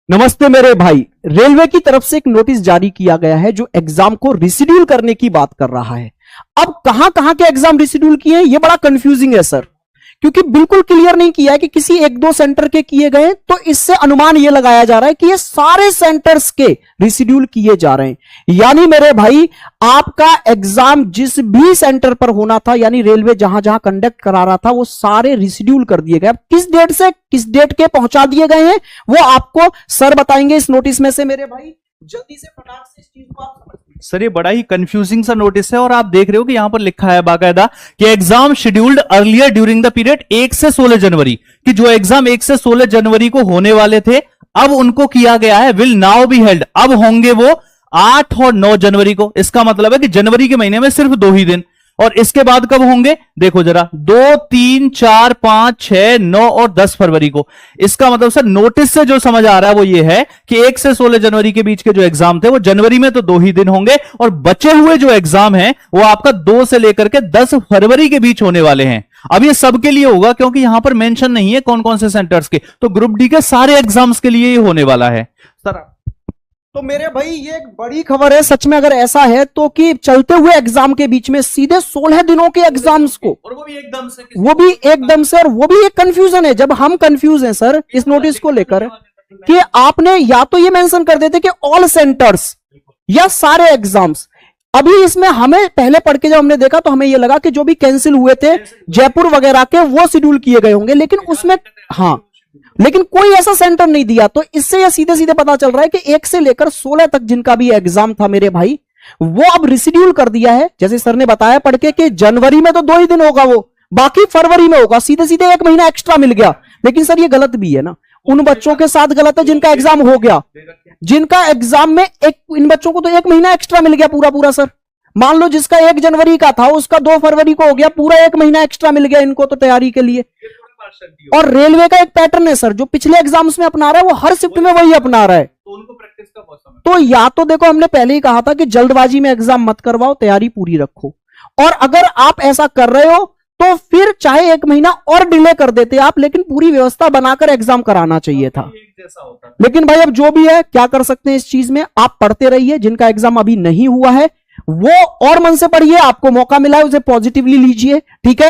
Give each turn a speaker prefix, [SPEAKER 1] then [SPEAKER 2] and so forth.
[SPEAKER 1] नमस्ते मेरे भाई। रेलवे की तरफ से एक नोटिस जारी किया गया है जो एग्जाम को रिशेड्यूल करने की बात कर रहा है। अब कहां कहां के एग्जाम रिशेड्यूल किए हैं, यह बड़ा कंफ्यूजिंग है सर, क्योंकि बिल्कुल क्लियर नहीं किया है कि किसी एक दो सेंटर के किए गए, तो इससे अनुमान यह लगाया जा रहा है कि ये सारे सेंटर्स के रिशेड्यूल किए जा रहे हैं। यानी मेरे भाई, आपका एग्जाम जिस भी सेंटर पर होना था, यानी रेलवे जहां जहां कंडक्ट करा रहा था, वो सारे रिशेड्यूल कर दिए गए। अब किस डेट से किस डेट के पहुंचा दिए गए हैं वो आपको सर बताएंगे इस नोटिस में से। मेरे भाई जल्दी से फटाक से इस चीज को आप समझ।
[SPEAKER 2] सर ये बड़ा ही कंफ्यूजिंग सा नोटिस है और आप देख रहे हो कि यहां पर लिखा है बाकायदा कि exam scheduled earlier during the period 1 से 16 जनवरी, कि जो एग्जाम 1 से 16 जनवरी को होने वाले थे अब उनको किया गया है विल नाउ बी हेल्ड, अब होंगे वो 8 और 9 जनवरी को। इसका मतलब है कि जनवरी के महीने में सिर्फ 2 ही दिन, और इसके बाद कब होंगे देखो जरा, 2, 3, 4, 5, 6, 9 और 10 फरवरी को। इसका मतलब सर नोटिस से जो समझ आ रहा है वो ये है कि 1 से 16 जनवरी के बीच के जो एग्जाम थे वो जनवरी में तो 2 ही दिन होंगे, और बचे हुए जो एग्जाम हैं वो आपका 2 से लेकर के 10 फरवरी के बीच होने वाले हैं। अब ये सबके लिए होगा क्योंकि यहां पर मेंशन नहीं है कौन कौन से सेंटर्स के, तो ग्रुप डी के सारे एग्जाम्स के लिए ही होने वाला है सर।
[SPEAKER 1] तो मेरे भाई ये एक बड़ी खबर है सच में, अगर ऐसा है तो, कि चलते हुए एग्जाम के बीच में सीधे 16 दिनों के एग्जाम्स को,
[SPEAKER 2] और वो भी एकदम से,
[SPEAKER 1] और वो भी एक कंफ्यूजन है। जब हम कंफ्यूज हैं सर इस नोटिस को लेकर कि आपने या तो ये मेंशन कर देते कि ऑल सेंटर्स या सारे एग्जाम्स। अभी इसमें हमें पहले पढ़ के जब हमने देखा तो हमें ये लगा कि जो भी कैंसिल हुए थे जयपुर वगैरह के वो शेड्यूल किए गए होंगे, लेकिन उसमें लेकिन कोई ऐसा सेंटर नहीं दिया। तो इससे यह सीधे सीधे पता चल रहा है कि 1 से लेकर 16 तक जिनका भी एग्जाम था मेरे भाई, वो अब रिशेड्यूल कर दिया है। जैसे सर ने बताया पढ़ के कि जनवरी में तो 2 ही दिन होगा, वो बाकी फरवरी में होगा। सीधे सीधे 1 महीना एक्स्ट्रा मिल गया। लेकिन सर ये गलत भी है ना, उन बच्चों के साथ गलत है जिनका एग्जाम हो गया, जिनका एग्जाम में इन बच्चों को तो 1 महीना एक्स्ट्रा मिल गया पूरा पूरा। सर मान लो जिसका 1 जनवरी का था उसका 2 फरवरी को हो गया, पूरा 1 महीना एक्स्ट्रा मिल गया इनको तो तैयारी के लिए। और रेलवे का एक पैटर्न है सर, जो पिछले एग्जाम्स में अपना रहा है वो हर शिफ्ट में वही अपना रहा है।
[SPEAKER 2] तो उनको प्रैक्टिस का बहुत समय,
[SPEAKER 1] तो या तो देखो, हमने पहले ही कहा था कि जल्दबाजी में एग्जाम मत करवाओ, तैयारी पूरी रखो। और अगर आप ऐसा कर रहे हो तो फिर चाहे 1 महीना और डिले कर देते आप, लेकिन पूरी व्यवस्था बनाकर एग्जाम कराना चाहिए था। लेकिन भाई अब जो भी है क्या कर सकते हैं इस चीज में। आप पढ़ते रहिए, जिनका एग्जाम अभी नहीं हुआ है वो और मन से पढ़िए, आपको मौका मिला है उसे पॉजिटिवली लीजिए, ठीक है।